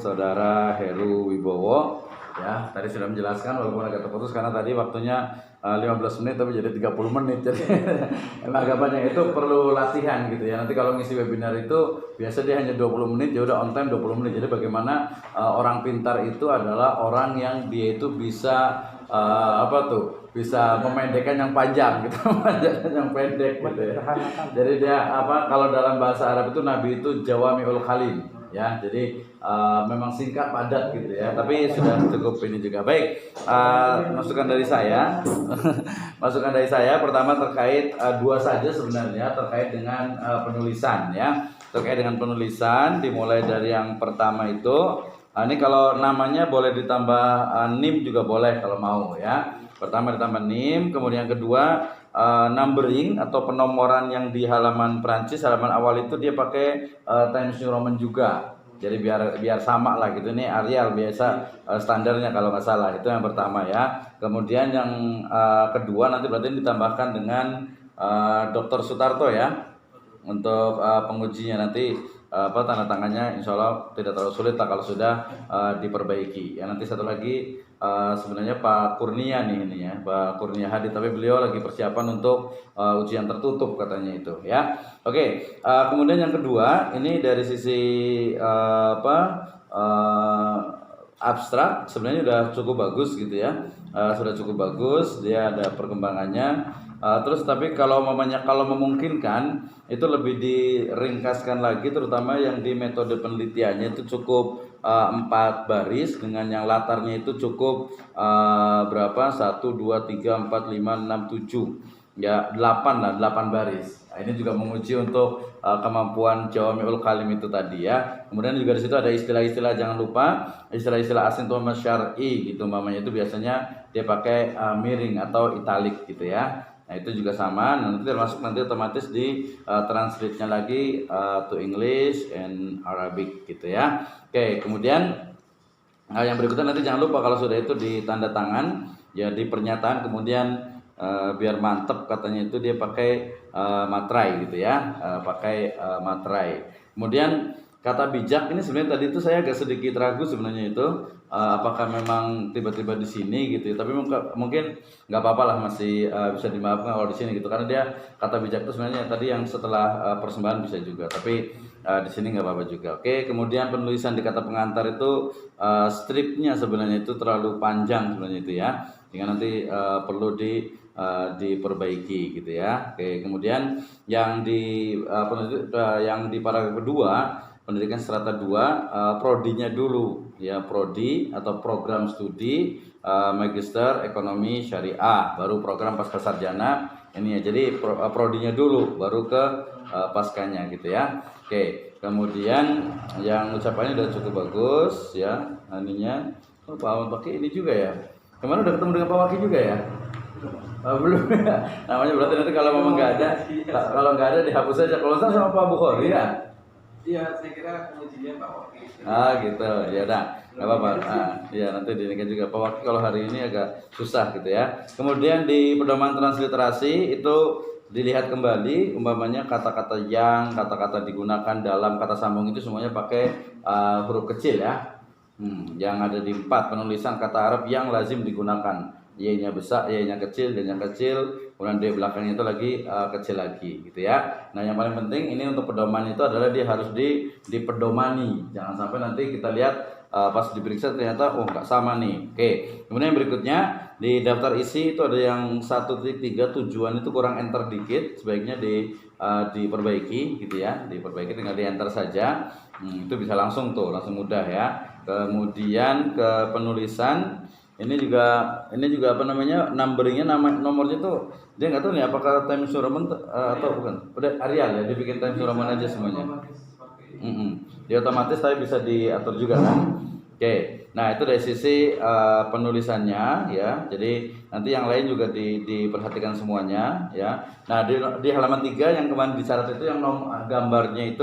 Saudara Heru Wibowo ya, tadi sudah menjelaskan walaupun agak terputus karena tadi waktunya 15 menit tapi jadi 30 menit. Jadi emang agak banyak, itu perlu latihan gitu ya. Nanti kalau ngisi webinar itu biasa dia hanya 20 menit, ya udah on time 20 menit. Jadi bagaimana orang pintar itu adalah orang yang dia itu bisa bisa memendekkan yang panjang gitu, memanjangkan yang pendek gitu ya. Jadi dia kalau dalam bahasa Arab itu Nabi itu Jawami'ul Kalim ya, jadi memang singkat padat gitu ya, tapi sudah cukup ini juga. Baik, masukan dari saya masukan dari saya pertama terkait dua saja sebenarnya terkait dengan penulisan ya, terkait dengan penulisan dimulai dari yang pertama itu. Ini kalau namanya boleh ditambah NIM juga boleh kalau mau ya. Pertama ditambah NIM, kemudian kedua numbering atau penomoran yang di halaman Prancis, halaman awal itu dia pakai Times New Roman juga. Jadi biar sama lah gitu. Ini Arial biasa standarnya kalau nggak salah. Itu yang pertama ya. Kemudian yang kedua nanti berarti ditambahkan dengan Dr. Sutarto ya untuk pengujinya nanti. Tanda tangannya insya Allah tidak terlalu sulit lah kalau sudah diperbaiki ya. Nanti satu lagi sebenarnya Pak Kurnia nih, ini ya Pak Kurnia Hadi, tapi beliau lagi persiapan untuk ujian tertutup katanya itu ya. Oke, kemudian yang kedua ini dari sisi abstrak sebenarnya sudah cukup bagus gitu ya, sudah cukup bagus, dia ada perkembangannya. Terus tapi kalau memungkinkan itu lebih diringkaskan lagi, terutama yang di metode penelitiannya itu cukup 4 baris dengan yang latarnya itu cukup berapa 1, 2, 3, 4, 5, 6, 7 ya 8 baris. Nah, ini juga menguji untuk kemampuan Jawami'ul Kalim itu tadi ya. Kemudian juga di situ ada istilah-istilah, jangan lupa istilah-istilah asing atau syar'i gitu mamanya, itu biasanya dia pakai miring atau italik gitu ya. Nah itu juga sama, nanti termasuk nanti otomatis di translate-nya lagi to English and Arabic gitu ya. Oke, kemudian yang berikutnya nanti jangan lupa kalau sudah itu di tanda tangan ya di pernyataan, kemudian biar mantep katanya itu dia pakai materai gitu ya, pakai materai. Kemudian kata bijak ini sebenarnya tadi itu saya agak sedikit ragu sebenarnya itu apakah memang tiba-tiba di sini gitu ya. Tapi mungkin nggak apa-apa lah, masih bisa dimaafkan kalau di sini gitu, karena dia kata bijak itu sebenarnya tadi yang setelah persembahan bisa juga, tapi di sini nggak apa-apa juga. Oke, kemudian penulisan di kata pengantar itu stripnya sebenarnya itu terlalu panjang sebenarnya itu ya, sehingga nanti perlu diperbaiki gitu ya. Oke, kemudian yang di paragraf kedua pendidikan strata 2 prodinya dulu ya, prodi atau program studi magister ekonomi syariah, baru program pasca sarjana ini ya. Jadi prodinya dulu baru ke paskanya gitu ya. Oke, kemudian yang ucapannya udah cukup bagus ya, ininya Pak Ahmad pakai ini juga ya. Kemarin udah ketemu dengan Pak Waki juga ya? Belum ya. Namanya berarti nanti kalau memang nggak ada dihapus saja. Kalau saya sama Pak Bukhari ya. Iya, saya kira pengujinya Pak Waki. Gitu. Ya udah, nggak apa-apa. Ya nanti dinikan juga Pak Waki kalau hari ini agak susah gitu ya. Kemudian di pedoman transliterasi itu dilihat kembali, umpamanya kata-kata yang, kata-kata digunakan dalam kata sambung itu semuanya pakai huruf kecil ya. Yang ada di 4 penulisan kata Arab yang lazim digunakan. Y-nya besar, Y-nya kecil, D-nya kecil, kemudian D belakangnya itu lagi kecil lagi gitu ya. Nah yang paling penting ini untuk pedoman itu adalah dia harus dipedomani. Jangan sampai nanti kita lihat pas diperiksa ternyata nggak sama nih. Oke, kemudian yang berikutnya di daftar isi itu ada yang 1.3 tujuan itu kurang enter dikit, sebaiknya diperbaiki gitu ya, diperbaiki tinggal di enter saja. Itu bisa langsung mudah ya. Kemudian ke penulisan ini juga apa namanya, numberingnya, nomornya tuh dia nggak tahu nih apakah Times New Roman atau bukan. Udah Arial ya, dibikin Times New Roman aja semuanya. Dia otomatis tapi bisa diatur juga kan. Oke, nah itu dari sisi penulisannya ya. Jadi nanti yang lain juga diperhatikan semuanya ya. Nah di halaman 3 yang kemarin dicatat itu yang gambarnya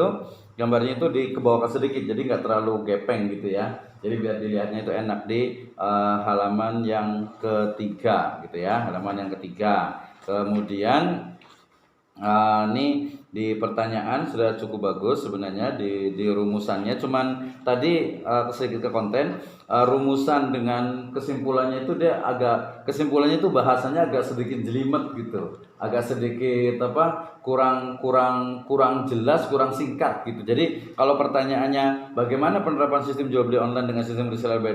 itu dikebawakan sedikit, jadi nggak terlalu gepeng gitu ya. Jadi biar dilihatnya itu enak di halaman yang ketiga gitu ya, halaman yang ketiga. Kemudian ini di pertanyaan sudah cukup bagus sebenarnya di rumusannya. Cuman tadi sedikit ke konten, rumusan dengan kesimpulannya itu dia agak kesimpulannya itu bahasanya agak sedikit jelimet gitu, agak sedikit kurang jelas, kurang singkat gitu. Jadi kalau pertanyaannya bagaimana penerapan sistem jual beli online dengan sistem reseller by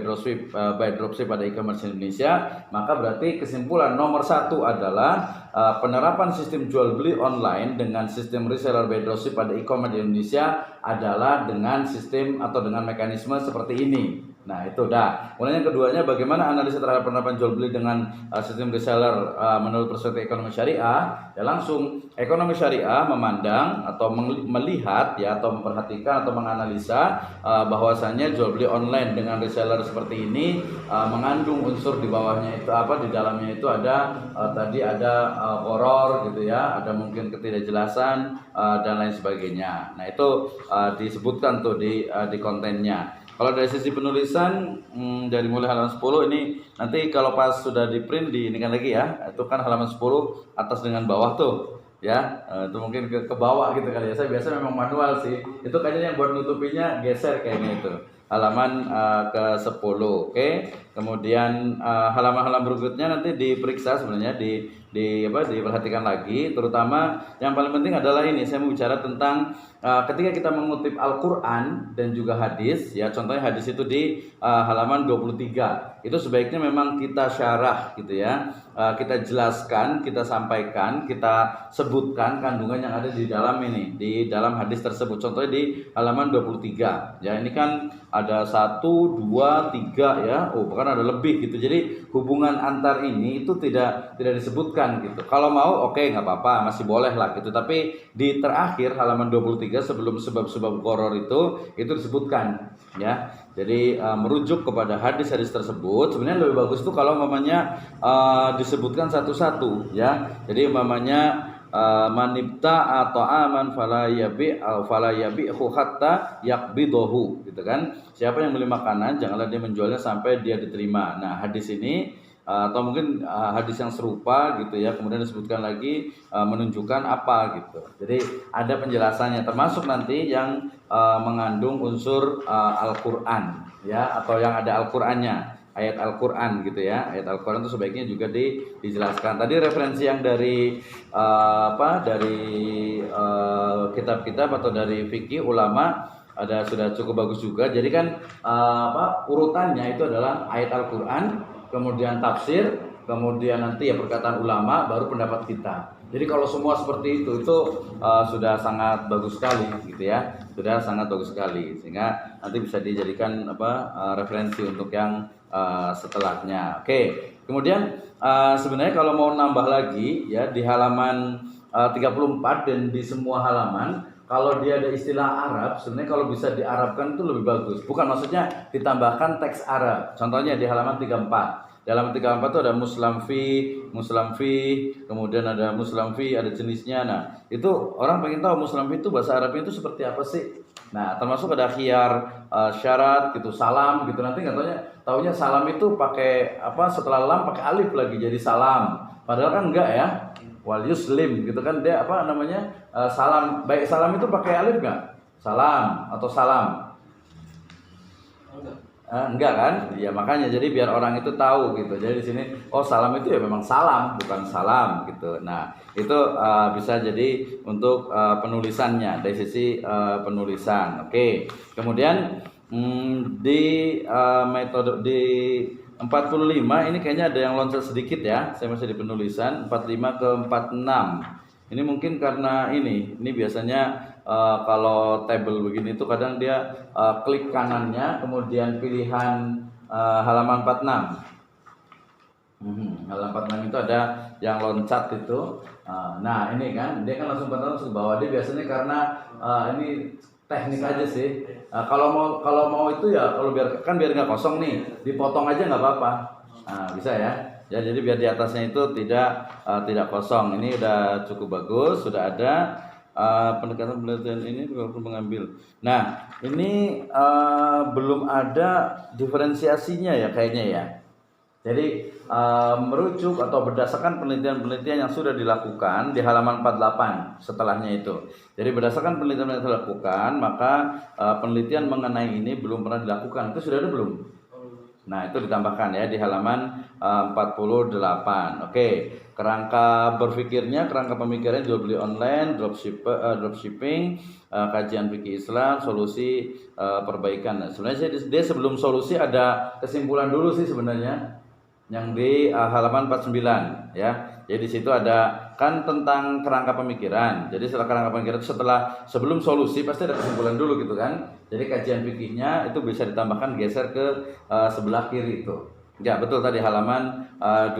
dropship pada e-commerce Indonesia, maka berarti kesimpulan nomor 1 adalah penerapan sistem jual beli online dengan sistem reseller by dropship pada e-commerce Indonesia adalah dengan sistem atau dengan mekanisme seperti ini. Nah itu dah. Kemudian yang keduanya bagaimana analisa terhadap penerapan jual beli dengan sistem reseller menurut perspektif ekonomi syariah. Ya langsung ekonomi syariah memandang atau melihat ya atau memperhatikan atau menganalisa bahwasannya jual beli online dengan reseller seperti ini mengandung unsur di bawahnya itu di dalamnya itu ada tadi ada horor gitu ya, ada mungkin ketidakjelasan dan lain sebagainya. Nah itu disebutkan tuh di kontennya. Kalau dari sisi penulisan dari mulai halaman 10 ini nanti kalau pas sudah di print ini kan lagi ya, itu kan halaman 10 atas dengan bawah tuh ya, itu mungkin ke bawah gitu kali ya. Saya biasa memang manual sih, itu kayaknya yang buat nutupinya geser kayaknya itu halaman ke 10. Oke. Kemudian halaman-halaman berikutnya nanti diperiksa sebenarnya diperhatikan lagi, terutama yang paling penting adalah ini saya mau bicara tentang ketika kita mengutip Al-Qur'an dan juga hadis ya, contohnya hadis itu di halaman 23. Itu sebaiknya memang kita syarah gitu ya. Kita jelaskan, kita sampaikan, kita sebutkan kandungan yang ada di dalam ini, di dalam hadis tersebut. Contohnya di halaman 23. Ya, ini kan ada 1 2 3 ya. Oh, bahkan ada lebih gitu. Jadi hubungan antar ini itu tidak disebutkan gitu. Kalau mau oke, nggak apa-apa, masih boleh lah gitu. Tapi di terakhir halaman 23 sebelum sebab-sebab qoror itu disebutkan ya. Jadi merujuk kepada hadis-hadis tersebut. Sebenarnya lebih bagus tuh kalau mamanya disebutkan satu-satu ya. Jadi mamanya manibta atau aman fala yabi'hu hatta yakbidohu gitu kan. Siapa yang beli makanan janganlah dia menjualnya sampai dia diterima. Nah, hadis ini atau mungkin hadis yang serupa gitu ya, kemudian disebutkan lagi menunjukkan apa gitu. Jadi ada penjelasannya, termasuk nanti yang mengandung unsur Al-Qur'an ya, atau yang ada Al-Qur'annya, ayat Al-Qur'an gitu ya. Ayat Al-Qur'an itu sebaiknya juga dijelaskan. Tadi referensi yang dari kitab-kitab atau dari fikih ulama ada sudah cukup bagus juga. Jadi kan urutannya itu adalah ayat Al-Qur'an, kemudian tafsir, kemudian nanti ya perkataan ulama, baru pendapat kita. Jadi kalau semua seperti itu sudah sangat bagus sekali gitu ya, sudah sangat bagus sekali, sehingga nanti bisa dijadikan referensi untuk yang setelahnya. Oke, kemudian sebenarnya kalau mau nambah lagi ya di halaman 34 dan di semua halaman, kalau dia ada istilah Arab, sebenarnya kalau bisa diarabkan itu lebih bagus. Bukan maksudnya ditambahkan teks Arab. Contohnya di halaman 34. Di halaman 34 itu ada muslam fi, kemudian ada muslam fi, ada jenisnya. Nah, itu orang pengen tahu muslam fi itu bahasa Arabnya itu seperti apa sih? Nah, termasuk ada khiyar, syarat gitu, salam gitu. Nanti nggak taunya salam itu pakai setelah lam pakai alif lagi jadi salam. Padahal kan enggak ya. Wal yuslim gitu kan, dia salam, baik salam itu pakai alif nggak? Salam atau salam? Enggak kan? Ya makanya jadi biar orang itu tahu gitu. Jadi di sini salam itu ya memang salam, bukan salam gitu. Nah itu bisa jadi untuk penulisannya dari sisi penulisan. Oke. Kemudian di metode di 45 ini kayaknya ada yang loncat sedikit ya. Saya masih di penulisan 45 ke 46. Ini mungkin karena ini biasanya kalau table begini itu kadang dia klik kanannya kemudian pilihan halaman 46. Halaman 46 itu ada yang loncat itu. Nah, ini kan dia kan langsung ke bawah. Dia biasanya karena ini teknik aja sih. Kalau mau itu ya biar nggak kosong nih, dipotong aja nggak apa-apa. Nah, bisa ya. Ya jadi biar di atasnya itu tidak kosong. Ini udah cukup bagus, sudah ada pendekatan penelitian ini perlu mengambil. Nah, ini belum ada diferensiasinya ya kayaknya ya. Jadi merujuk atau berdasarkan penelitian-penelitian yang sudah dilakukan di halaman 48 setelahnya itu. Jadi berdasarkan penelitian yang sudah dilakukan, maka penelitian mengenai ini belum pernah dilakukan. Itu sudah ada belum? Nah, itu ditambahkan ya di halaman 48. Oke, kerangka berpikirnya, kerangka pemikirannya jual beli online, dropshipping, kajian fikih Islam, solusi perbaikan. Nah, sebenarnya dia sebelum solusi ada kesimpulan dulu sih sebenarnya yang di halaman 49 ya. Jadi di situ ada kan tentang kerangka pemikiran. Jadi setelah kerangka pemikiran sebelum solusi pasti ada kesimpulan dulu gitu kan. Jadi kajian fikihnya itu bisa ditambahkan geser ke sebelah kiri itu. Ya, betul tadi halaman 49.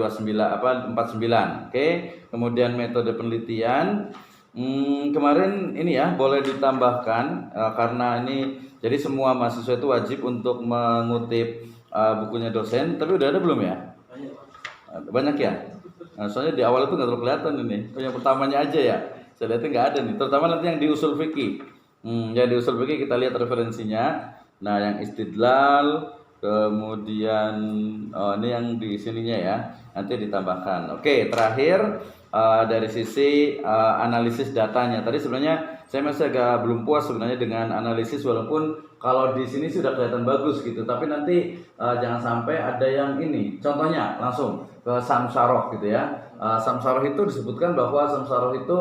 Oke. Kemudian metode penelitian kemarin ini ya boleh ditambahkan karena ini jadi semua mahasiswa itu wajib untuk mengutip bukunya dosen, tapi udah ada belum ya? Banyak ya. Nah, soalnya di awal itu nggak terlalu kelihatan ini. Yang pertamanya aja ya. Saya lihatnya nggak ada nih. Terutama nanti yang di usul fikih. Ya di usul fikih kita lihat referensinya. Nah, yang istidlal, kemudian ini yang di sininya ya. Nanti ditambahkan. Oke, terakhir dari sisi analisis datanya. Tadi sebenarnya saya masih agak belum puas sebenarnya dengan analisis walaupun kalau di sini sudah kelihatan bagus gitu. Tapi nanti jangan sampai ada yang ini. Contohnya langsung ke samsaroh gitu ya. Samsaroh itu disebutkan bahwa samsaroh itu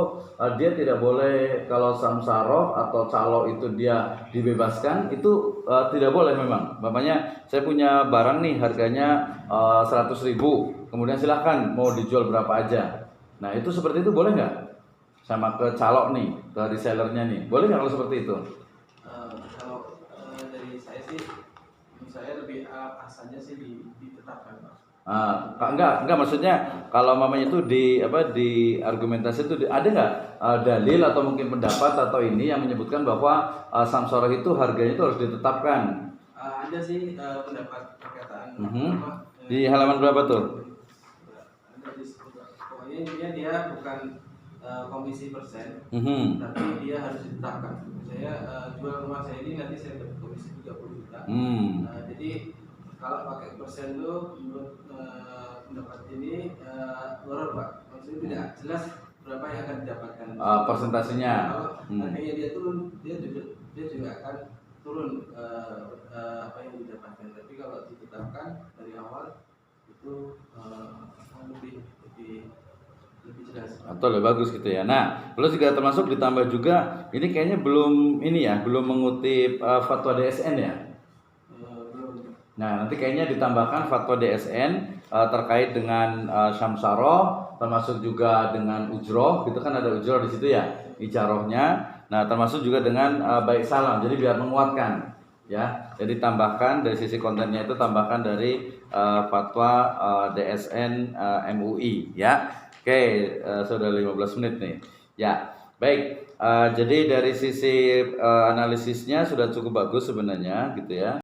dia tidak boleh kalau samsaroh atau calo itu dia dibebaskan itu tidak boleh memang. Bapaknya saya punya barang nih harganya 100.000, kemudian silahkan mau dijual berapa aja. Nah itu seperti itu boleh nggak? Sama ke calo nih, ke resellernya nih, boleh nggak kalau seperti itu? Kalau dari saya sih, menurut saya lebih asalnya sih ditetapkan, Pak. Enggak maksudnya kalau mamanya itu di argumentasi itu ada nggak dalil atau mungkin pendapat atau ini yang menyebutkan bahwa samsara itu harganya itu harus ditetapkan? Ada sih pendapat perkataan Di halaman berapa tuh? Ada di pokoknya intinya dia bukan komisi persen, tapi dia harus ditetapkan. Saya jual rumah saya ini nanti saya dapat komisi 30 juta. Jadi kalau pakai persen itu menurut pendapat ini ngoror, Pak. Maksudnya tidak jelas berapa yang akan didapatkan. Persentasenya. Kalau harganya dia turun, dia juga akan turun apa yang didapatkan. Tapi kalau ditetapkan dari awal itu lebih jelas. Atau lebih bagus gitu ya. Nah, plus juga termasuk ditambah juga ini kayaknya belum mengutip fatwa DSN ya. Nah, nanti kayaknya ditambahkan fatwa DSN terkait dengan samsaroh, termasuk juga dengan ujroh, gitu kan ada ujroh di situ ya, ijarohnya. Nah, termasuk juga dengan baik salam. Jadi biar menguatkan, ya. Jadi tambahkan dari sisi kontennya itu tambahkan dari fatwa DSN MUI, ya. Oke, sudah 15 menit nih. Ya, baik. Jadi dari sisi analisisnya sudah cukup bagus sebenarnya, gitu ya.